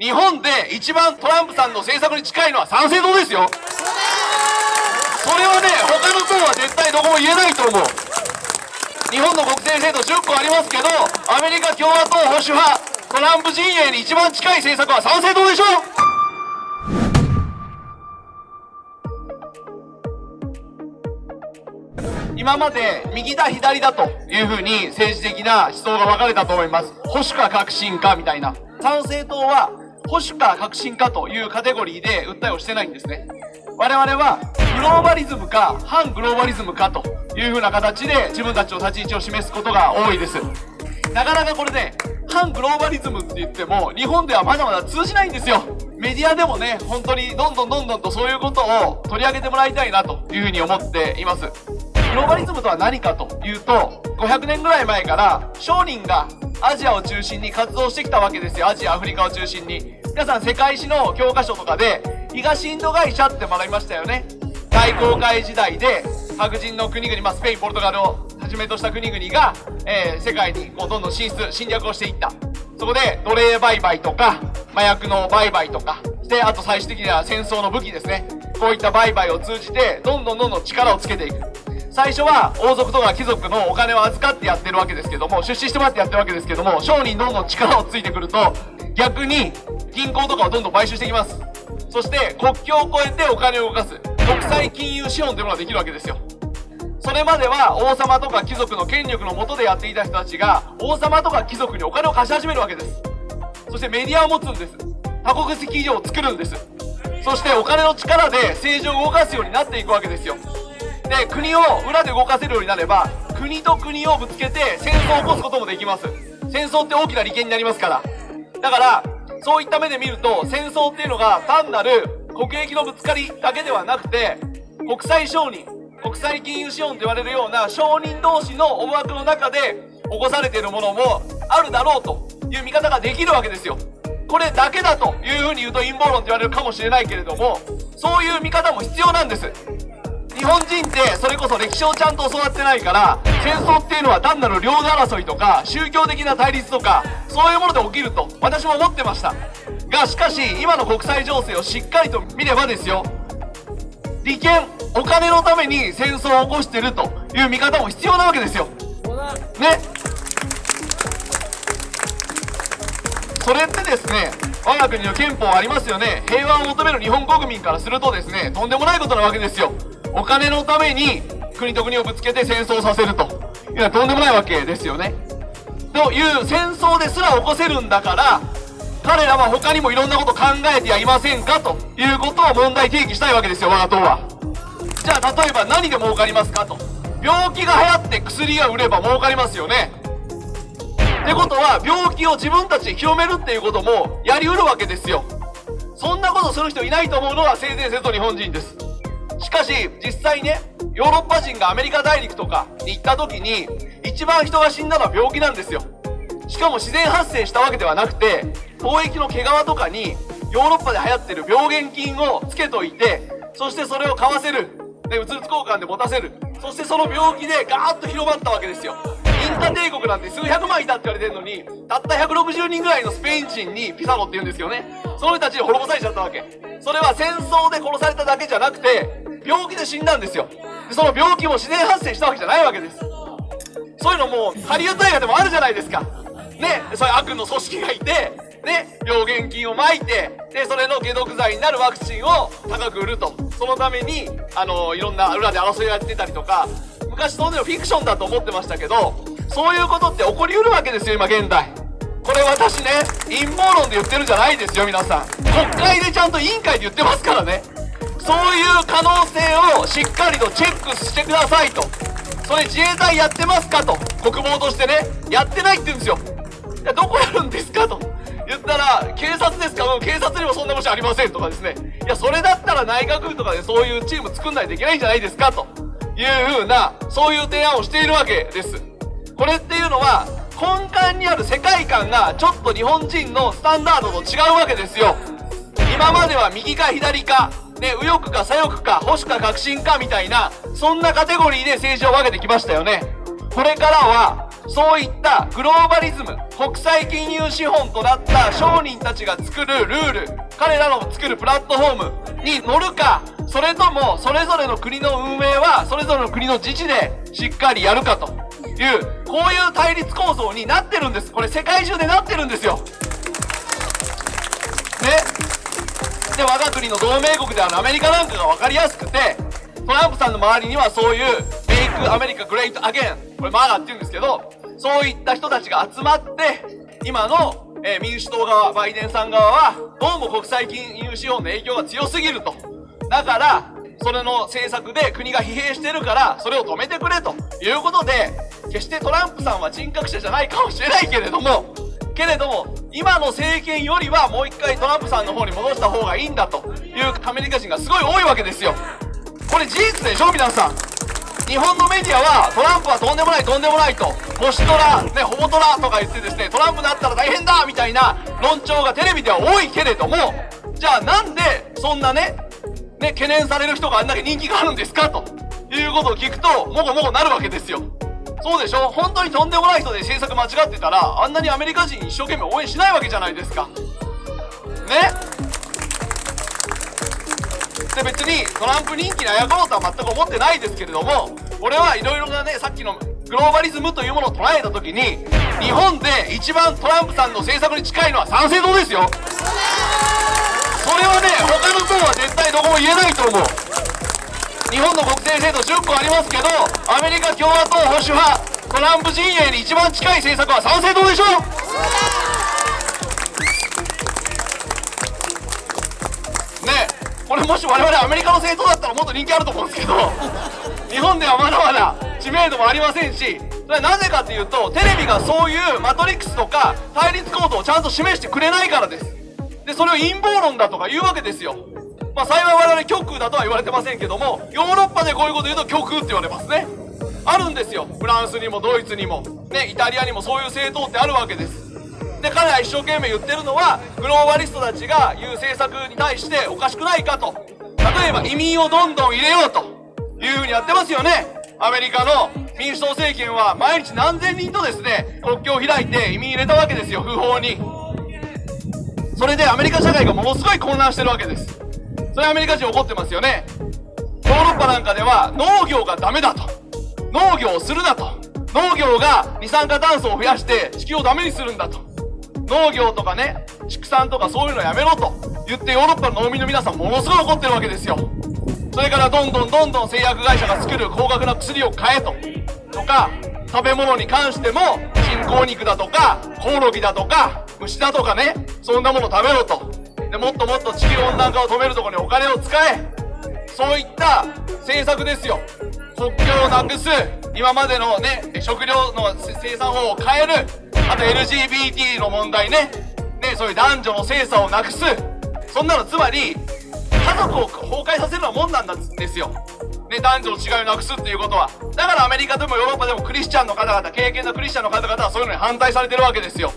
日本で一番トランプさんの政策に近いのは参政党ですよ。それはね、他の党は絶対どこも言えないと思う。日本の国政制度10個ありますけど、アメリカ共和党保守派、トランプ陣営に一番近い政策は参政党でしょ。今まで右だ左だというふうに政治的な思想が分かれたと思います。保守か革新かみたいな。参政党は保守か革新かというカテゴリーで訴えをしてないんですね。我々はグローバリズムか反グローバリズムかというふうな形で自分たちの立ち位置を示すことが多いです。なかなかこれね、反グローバリズムって言っても日本ではまだまだ通じないんですよ。メディアでもね、本当にどんどんとそういうことを取り上げてもらいたいなというふうに思っています。グローバリズムとは何かというと、500年ぐらい前から商人がアジアを中心に活動してきたわけですよ。アジア、アフリカを中心に。皆さん世界史の教科書とかで東インド会社って学びましたよね。大航海時代で白人の国々、スペイン、ポルトガルをはじめとした国々が、世界にこうどんどん侵略をしていった。そこで奴隷売買とか麻薬の売買とかで、あと最終的には戦争の武器ですね。こういった売買を通じてどんどん力をつけていく。最初は王族とか貴族のお金を預かってやってるわけですけども、出資してもらってやってるわけですけども、商人どんどん力をついてくると逆に銀行とかをどんどん買収していきます。そして国境を越えてお金を動かす国際金融資本というものができるわけですよ。それまでは王様とか貴族の権力の下でやっていた人たちが王様とか貴族にお金を貸し始めるわけです。そしてメディアを持つんです。多国籍企業を作るんです。そしてお金の力で政治を動かすようになっていくわけですよ。で、国を裏で動かせるようになれば、国と国をぶつけて戦争を起こすこともできます。戦争って大きな利権になりますから。だから、そういった目で見ると、戦争っていうのが単なる国益のぶつかりだけではなくて、国際商人、国際金融資本と言われるような商人同士の思惑の中で起こされているものもあるだろうという見方ができるわけですよ。これだけだというふうに言うと陰謀論と言われるかもしれないけれども、そういう見方も必要なんです。日本人ってそれこそ歴史をちゃんと教わってないから、戦争っていうのは単なる領土争いとか宗教的な対立とかそういうもので起きると私も思ってましたが、しかし今の国際情勢をしっかりと見ればですよ、利権、お金のために戦争を起こしているという見方も必要なわけですよね。それってですね、我が国の憲法ありますよね。平和を求める日本国民からするとですね、とんでもないことなわけですよ。お金のために国と国をぶつけて戦争させるというのはとんでもないわけですよね。という戦争ですら起こせるんだから、彼らは他にもいろんなこと考えてはいませんかということを問題提起したいわけですよ、我が党は。じゃあ例えば何で儲かりますかと。病気が流行って薬が売れば儲かりますよね。ってことは病気を自分たちで広めるっていうこともやりうるわけですよ。そんなことする人いないと思うのが性善説の日本人です。しかし実際ね、ヨーロッパ人がアメリカ大陸とかに行った時に一番人が死んだのは病気なんですよ。しかも自然発生したわけではなくて、貿易の毛皮とかにヨーロッパで流行ってる病原菌をつけといて、そしてそれを買わせるで、物々交換で持たせる。そしてその病気でガーッと広まったわけですよ。インカ帝国なんて数百万いたって言われてるのに、たった160人ぐらいのスペイン人にピサロって言うんですよね。その人たちに滅ぼされちゃったわけ。それは戦争で殺されただけじゃなくて病気で死んだんですよ。でその病気も自然発生したわけじゃないわけです。そういうのもハリウッド映画でもあるじゃないですかね。そういう悪の組織がいてね、病原菌をまいて、でそれの解毒剤になるワクチンを高く売ると。そのためにいろんな裏で争いをやってたりとか、昔そういうのフィクションだと思ってましたけど、そういうことって起こりうるわけですよ、今現代。これ私ね、陰謀論で言ってるんじゃないですよ、皆さん。国会でちゃんと委員会で言ってますからね。そういう可能性をしっかりとチェックしてくださいと。それ自衛隊やってますかと。国防としてね、やってないって言うんですよ。いや、どこやるんですかと言ったら、警察ですか、警察にもそんな場所ありませんとかですね。いや、それだったら内閣府とかでそういうチーム作んないといけないんじゃないですかというふうな、そういう提案をしているわけです。これっていうのは根幹にある世界観がちょっと日本人のスタンダードと違うわけですよ。今までは右か左か、ね、右翼か左翼か保守か革新かみたいな、そんなカテゴリーで政治を分けてきましたよね。これからはそういったグローバリズム、国際金融資本となった商人たちが作るルール、彼らの作るプラットフォームに乗るか、それともそれぞれの国の運営はそれぞれの国の自治でしっかりやるかという、こういう対立構造になってるんです。これ世界中でなってるんですよ。ね。で、我が国の同盟国であるアメリカなんかが分かりやすくて、トランプさんの周りにはそういうメイクアメリカグレートアゲン、これマーガーって言うんですけど、そういった人たちが集まって今の、民主党側、バイデンさん側はどうも国際金融資本の影響が強すぎると。だからそれの政策で国が疲弊してるからそれを止めてくれということで、決してトランプさんは人格者じゃないかもしれないけれども今の政権よりはもう一回トランプさんの方に戻した方がいいんだというアメリカ人がすごい多いわけですよ。これ事実でしょ皆さん。日本のメディアはトランプはとんでもないとんでもないと、星トラ、ね、ホボトラとか言ってですね、トランプだったら大変だみたいな論調がテレビでは多いけれども、じゃあなんでそんなね懸念される人があんだけ人気があるんですかということを聞くともごもごなるわけですよ。そうでしょ。本当にとんでもない人で政策間違ってたらあんなにアメリカ人一生懸命応援しないわけじゃないですかね。で、別にトランプ人気にあやかろうとは全く思ってないですけれども、俺はいろいろなね、さっきのグローバリズムというものを捉えた時に、日本で一番トランプさんの政策に近いのは参政党ですよ。それはね、他の党は絶対どこも言えないと思う。日本の国政制度10個ありますけど、アメリカ共和党保守派、トランプ陣営に一番近い政策は参政党でしょ。ね、これもし我々アメリカの政党だったらもっと人気あると思うんですけど、日本ではまだまだ知名度もありませんし、それはなぜかというと、テレビがそういうマトリックスとか対立構造をちゃんと示してくれないからです。で、それを陰謀論だとか言うわけですよ。まあ幸い我々極右だとは言われてませんけども、ヨーロッパでこういうこと言うと極右って言われますね。あるんですよ。フランスにもドイツにもね、イタリアにもそういう政党ってあるわけです。で、彼ら一生懸命言ってるのは、グローバリストたちが言う政策に対しておかしくないかと。例えば移民をどんどん入れようというふうにやってますよね。アメリカの民主党政権は毎日何千人とですね、国境を開いて移民入れたわけですよ、不法に。それでアメリカ社会がものすごい混乱してるわけです。それアメリカ人怒ってますよね。ヨーロッパなんかでは農業がダメだと、農業をするなと、農業が二酸化炭素を増やして地球をダメにするんだと、農業とかね、畜産とかそういうのやめろと言ってヨーロッパの農民の皆さんものすごい怒ってるわけですよ。それからどんどん製薬会社が作る高額な薬を買えとか、食べ物に関しても人工肉だとかコオロギだとか虫だとかね、そんなもの食べろと。で、もっともっと地球温暖化を止めるところにお金を使え、そういった政策ですよ。国境をなくす、今までのね、食料の生産法を変える、あと LGBT の問題ね、そういう男女の性差をなくす、そんなのつまり家族を崩壊させるようなもんなんですよ、ね、男女の違いをなくすっていうことは。だからアメリカでもヨーロッパでもクリスチャンの方々、敬虔なクリスチャンの方々はそういうのに反対されてるわけですよ。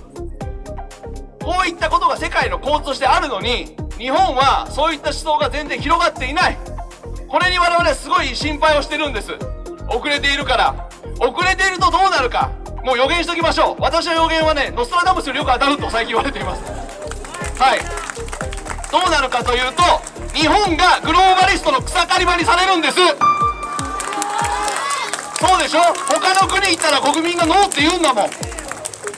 こういったことが世界の構図としてあるのに、日本はそういった思想が全然広がっていない。これに我々はすごい心配をしてるんです。遅れているから。遅れているとどうなるか、もう予言しときましょう。私の予言はね、ノストラダムスよりよく当たると最近言われています。はい。どうなるかというと、日本がグローバリストの草刈り場にされるんです。そうでしょ。他の国行ったら国民がノーって言うんだもん。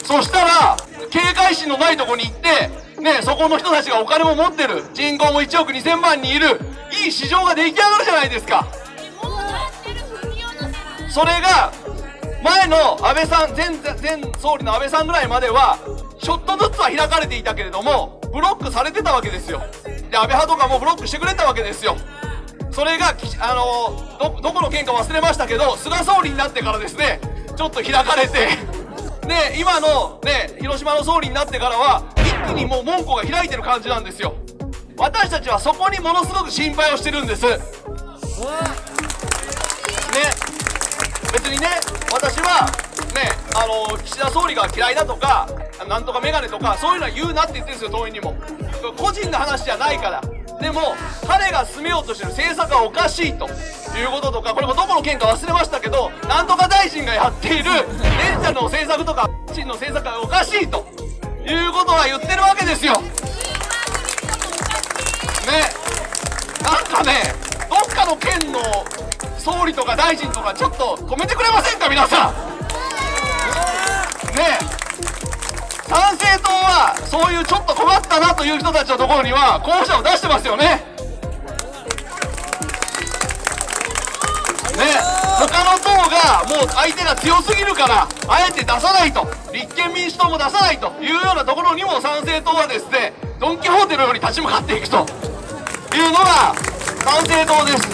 そしたら警戒心のないとこに行ってね、そこの人たちがお金も持ってる、人口も1億2000万人いる、いい市場が出来上がるじゃないですか。それが前の安倍さん、前総理の安倍さんぐらいまではちょっとずつは開かれていたけれども、ブロックされてたわけですよ。で、安倍派とかもブロックしてくれたわけですよ。それがどこの県か忘れましたけど、菅総理になってからですね、ちょっと開かれてで、今のね、広島の総理になってからは一気にもう門戸が開いてる感じなんですよ。私たちはそこにものすごく心配をしてるんです。ね、別にね、私はね、岸田総理が嫌いだとか、なんとかメガネとかそういうのは言うなって言ってるんですよ、党員にも。個人の話じゃないから。でも彼が進めようとしてる政策はおかしいということとか、これもどこの県か忘れましたけど、なんとか大臣がやっているデジタルの政策とかワクチンの政策がおかしいということは言ってるわけですよ。ね、なんかね、どっかの県の総理とか大臣とかちょっと止めてくれませんか、皆さん。ね、参政党はそういうちょっと困ったなという人たちのところには候補者を出してますよね。他の党がもう相手が強すぎるからあえて出さないと、立憲民主党も出さないというようなところにも参政党はですね、ドン・キホーテのように立ち向かっていくというのが参政党です。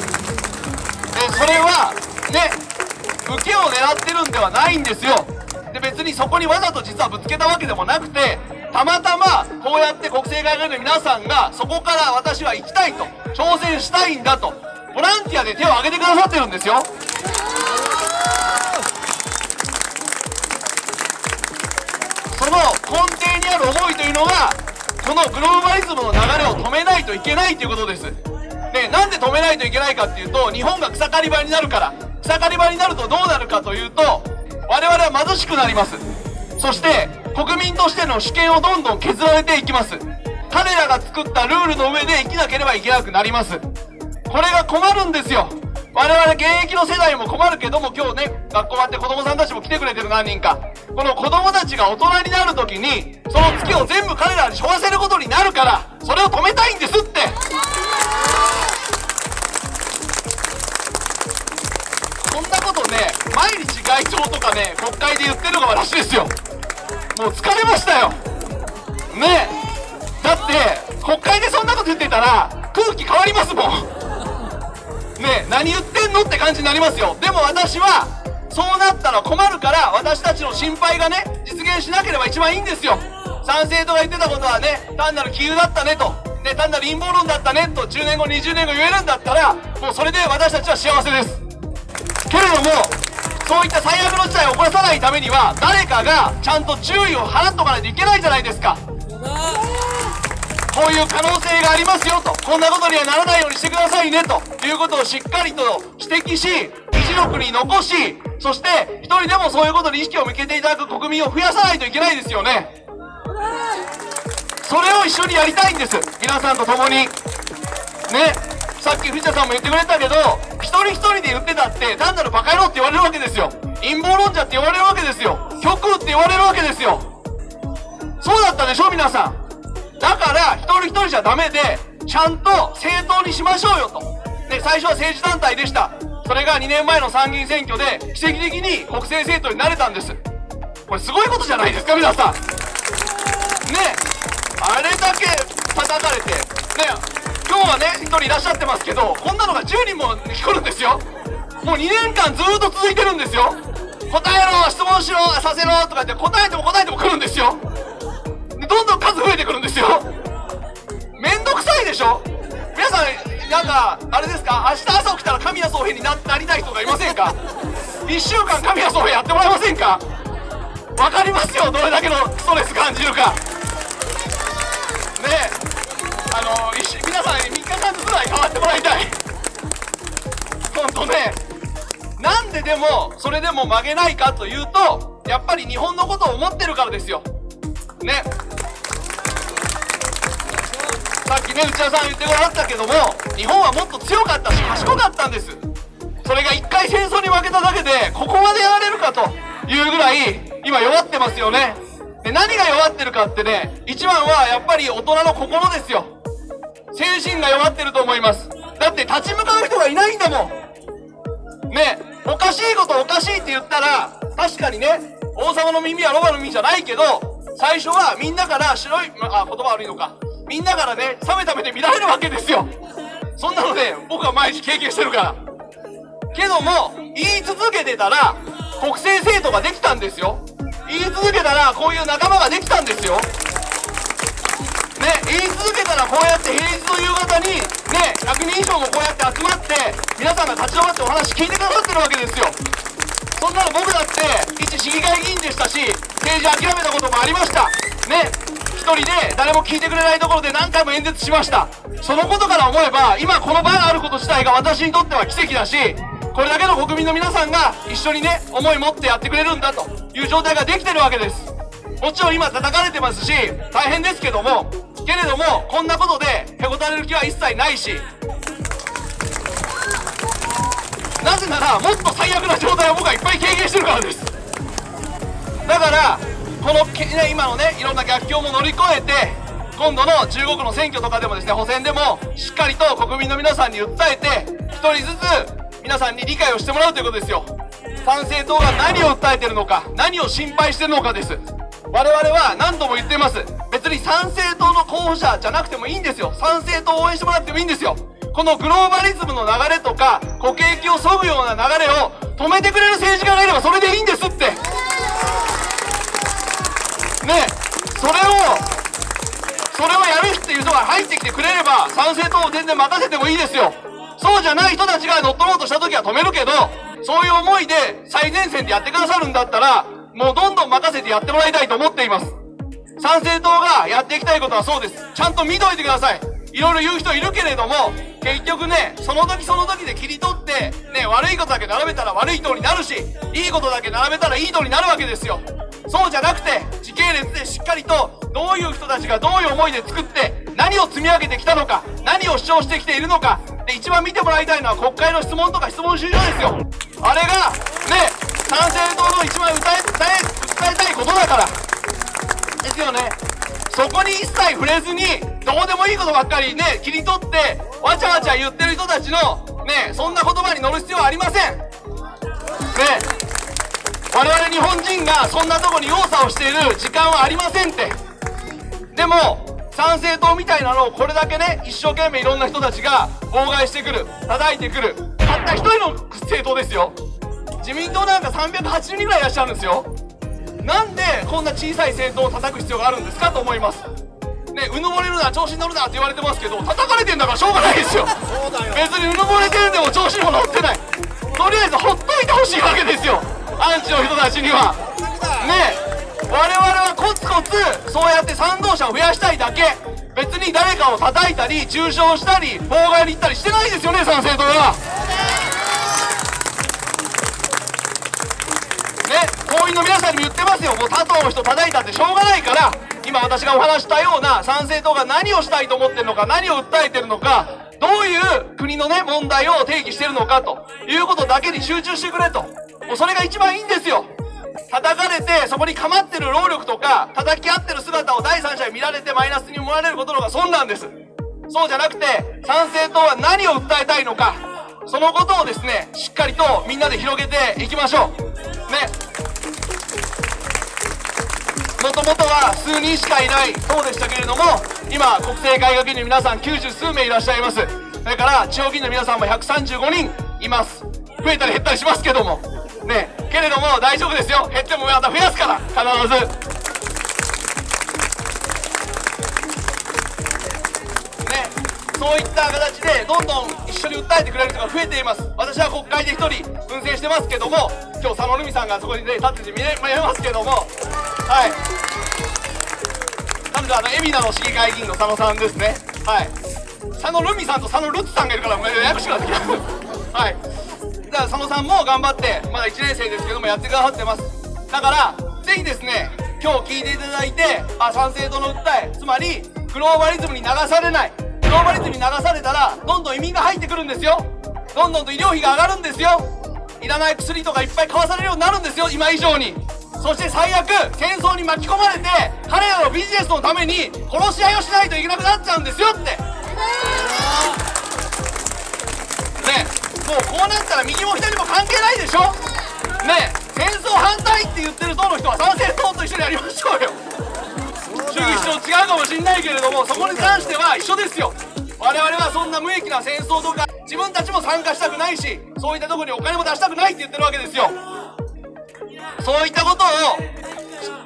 それはね、受けを狙ってるんではないんですよ。で、別にそこにわざと実はぶつけたわけでもなくて、たまたまこうやって国政会議員の皆さんがそこから私は行きたいと、挑戦したいんだとボランティアで手を挙げてくださってるんですよ。その根底にある思いというのが、このグローバリズムの流れを止めないといけないということです。で、なんで止めないといけないかっていうと、日本が草刈り場になるから。草刈り場になるとどうなるかというと、我々は貧しくなります。そして国民としての主権をどんどん削られていきます。彼らが作ったルールの上で生きなければいけなくなります。これが困るんですよ。我々現役の世代も困るけども、今日ね、学校終わって子供さんたちも来てくれてる、何人か。この子供たちが大人になるときにその月を全部彼らに背負わせることになるから、それを止めたいんですって。そんなことね、毎日外長とかね、国会で言ってるのが私ですよ。もう疲れましたよね。だって国会でそんなこと言ってたら空気変わりますもんね。何言ってんのって感じになりますよ。でも私はそうなったら困るから、私たちの心配がね実現しなければ一番いいんですよ。参政党が言ってたことはね、単なる杞憂だったねと、ね、単なる陰謀論だったねと10年後20年後言えるんだったら、もうそれで私たちは幸せです。けれども、そういった最悪の事態を起こさないためには誰かがちゃんと注意を払っとかないといけないじゃないですか。こういう可能性がありますよと、こんなことにはならないようにしてくださいねということをしっかりと指摘し、議事録に残し、そして一人でもそういうことに意識を向けていただく国民を増やさないといけないですよね。それを一緒にやりたいんです、皆さんと共にね。さっき藤田さんも言ってくれたけど、一人一人で言ってたって単なるバカ野郎って言われるわけですよ。陰謀論者って言われるわけですよ。極右って言われるわけですよ。そうだったでしょ皆さん。だから一人一人じゃダメで、ちゃんと政党にしましょうよと。で、最初は政治団体でした。それが2年前の参議院選挙で奇跡的に国政政党になれたんです。これすごいことじゃないですか皆さんね。あれだけ叩かれてね、今日はね1人いらっしゃってますけど、こんなのが10人も来るんですよ。もう2年間ずっと続いてるんですよ。答えろ、質問しろ、させろとか言って答えても答えても来るんですよ。でどんどん数増えてくるんですよ。めんどくさいでしょ皆さん。なんかあれですか、明日朝起きたら神谷宗平に なりたい人がいませんか1週間神谷宗平やってもらえませんか。わかりますよ、どれだけのストレス感じるかね。皆さんに3日間ずつぐらい変わってもらいたい本当ね。なんででもそれでも曲げないかというと、やっぱり日本のことを思ってるからですよね。さっきね内田さん言ってくださったけども、日本はもっと強かったし賢かったんです。それが1回戦争に負けただけでここまでやられるかというぐらい今弱ってますよね。で、何が弱ってるかってね、一番はやっぱり大人の心ですよ。精神が弱ってると思います。だって立ち向かう人がいないんだもんね。おかしいことおかしいって言ったら確かにね、王様の耳はロバの耳じゃないけど、最初はみんなから白い、言葉悪いのか、みんなからね冷めた目で見られるわけですよ。そんなので僕は毎日経験してるから。けども言い続けてたら国政政党ができたんですよ。言い続けたらこういう仲間ができたんですよね。言い続けたらこうやって平日の夕方にね100人以上もこうやって集まって皆さんが立ち止まってお話聞いてくださってるわけですよ。そんなの僕だって一市議会議員でしたし、政治諦めたこともありましたね。人で誰も聞いてくれないところで何回も演説しました。そのことから思えば今この場があること自体が私にとっては奇跡だし、これだけの国民の皆さんが一緒にね思い持ってやってくれるんだという状態ができてるわけです。もちろん今叩かれてますし大変ですけれどもこんなことでへこたれる気は一切ないし、なぜならもっと最悪な状態を僕はいっぱい経験してるからです。だからこの、今のねいろんな逆境も乗り越えて今度の中国の選挙とかでもですね補選でもしっかりと国民の皆さんに訴えて一人ずつ皆さんに理解をしてもらうということですよ。参政党が何を訴えてるのか何を心配してるのかです。我々は何度も言ってます。別に参政党の候補者じゃなくてもいいんですよ。参政党を応援してもらってもいいんですよ。このグローバリズムの流れとか国益を削ぐような流れを止めてくれる政治家がいればそれでいいんですってね。それをやるっていう人が入ってきてくれれば参政党を全然任せてもいいですよ。そうじゃない人たちが乗っ取ろうとした時は止めるけど、そういう思いで最前線でやってくださるんだったらもうどんどん任せてやってもらいたいと思っています。参政党がやっていきたいことはそうです。ちゃんと見といてください。いろいろ言う人いるけれども結局ねその時その時で切り取ってね悪いことだけ並べたら悪い党になるしいいことだけ並べたらいい党になるわけですよ。そうじゃなくて時系列でしっかりとどういう人たちがどういう思いで作って何を積み上げてきたのか何を主張してきているのかで一番見てもらいたいのは国会の質問とか質問終了ですよ。あれがね参政党の一番訴えたいことだからですよね。そこに一切触れずにどうでもいいことばっかりね切り取ってわちゃわちゃ言ってる人たちのねそんな言葉に乗る必要はありませんね。我々日本人がそんなとこに右往左往している時間はありませんって。でも参政党みたいなのをこれだけね一生懸命いろんな人たちが妨害してくる叩いてくるたった一人の政党ですよ。自民党なんか380人ぐらいいらっしゃるんですよ。なんでこんな小さい政党を叩く必要があるんですかと思いますね。うぬぼれるな調子に乗るなって言われてますけど叩かれてんだからしょうがないですよ。別にうぬぼれてるんでも調子にも乗ってない。とりあえずほっといてほしいわけですよアンチの人たちにはね。我々はコツコツそうやって賛同者を増やしたいだけ。別に誰かを叩いたり中傷したり妨害に行ったりしてないですよね参政党はね。党員の皆さんにも言ってますよ。もう他党の人叩いたってしょうがないから今私がお話したような参政党が何をしたいと思ってるのか何を訴えてるのかどういう国のね問題を定義してるのかということだけに集中してくれと。もうそれが一番いいんですよ。叩かれてそこに構ってる労力とか叩き合ってる姿を第三者に見られてマイナスに思われることの方が損なんです。そうじゃなくて参政党は何を訴えたいのかそのことをですねしっかりとみんなで広げていきましょうね。もともとは数人しかいない党でしたけれども今国政改革委員の皆さん90数名いらっしゃいます。それから地方議員の皆さんも135人います。増えたり減ったりしますけどもね。けれども大丈夫ですよ。減ってもまた増やすから必ずね。そういった形でどんどん一緒に訴えてくれる人が増えています。私は国会で一人運転してますけども今日佐野留美さんがそこにね立ってて見えますけどもはい彼女は海老名の市議会議員の佐野さんですね。はい佐野留美さんと佐野ルツさんがいるからややこしくなってきたはいだから佐野さんも頑張ってまだ1年生ですけどもやってくださってます。だからぜひですね今日聞いていただいて参政党の訴えつまりグローバリズムに流されない。グローバリズムに流されたらどんどん移民が入ってくるんですよ。どんどんと医療費が上がるんですよ。いらない薬とかいっぱい買わされるようになるんですよ今以上に。そして最悪戦争に巻き込まれて彼らのビジネスのために殺し合いをしないといけなくなっちゃうんですよってね。もうこうなったら右も左も関係ないでしょね。戦争反対って言ってる党の人は参政党と一緒にやりましょうよ。主義主張違うかもしれないけれどもそこに関しては一緒ですよ。我々はそんな無益な戦争とか自分たちも参加したくないしそういったところにお金も出したくないって言ってるわけですよ。そういったことを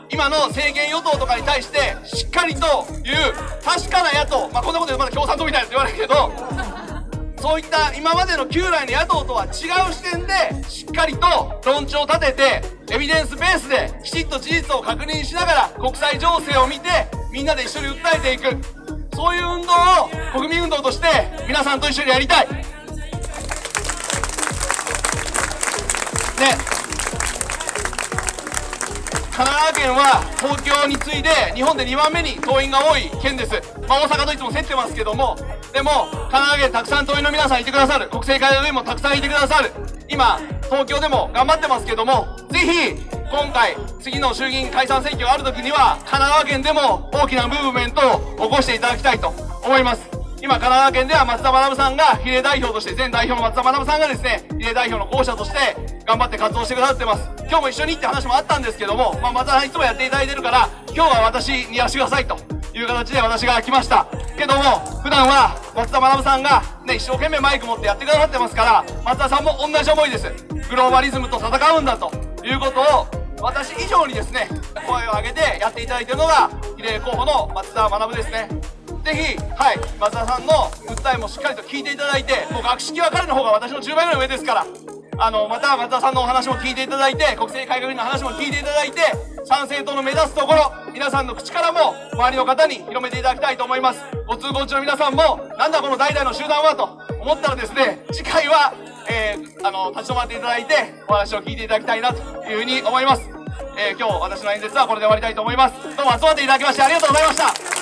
今の政権与党とかに対してしっかりと言う確かな野党こんなことでまだ共産党みたいなって言われるけどそういった今までの旧来の野党とは違う視点でしっかりと論調を立ててエビデンスベースできちっと事実を確認しながら国際情勢を見てみんなで一緒に訴えていく、そういう運動を国民運動として皆さんと一緒にやりたい。ね、神奈川県は東京に次いで日本で2番目に党員が多い県です。大阪といつも競ってますけども、でも神奈川県たくさん党員の皆さんいてくださる、国政会議員もたくさんいてくださる。今東京でも頑張ってますけども、ぜひ今回次の衆議院解散選挙がある時には神奈川県でも大きなムーブメントを起こしていただきたいと思います。今神奈川県では松田学さんが比例代表として、前代表の松田学さんがですね、比例代表の候補者として頑張って活動してくださってます。今日も一緒にって話もあったんですけども、松田さんいつもやっていただいてるから今日は私にやらせてくださいという形で私が来ましたけども、普段は松田学さんがね、一生懸命マイク持ってやってくださってますから、松田さんも同じ思いです。グローバリズムと戦うんだということを私以上にですね、声を上げてやっていただいているのが比例候補の松田学ですね。ぜひ、松田さんの訴えもしっかりと聞いていただいて、もう学識は彼の方が私の10倍ぐらい上ですから、また松田さんのお話も聞いていただいて、国政改革の話も聞いていただいて、参政党の目指すところ、皆さんの口からも周りの方に広めていただきたいと思います。ご通行中の皆さんも、なんだこの代々の集団はと思ったらですね、次回は、立ち止まっていただいてお話を聞いていただきたいなというふうに思います。今日私の演説はこれで終わりたいと思います。どうも集まっていただきましてありがとうございました。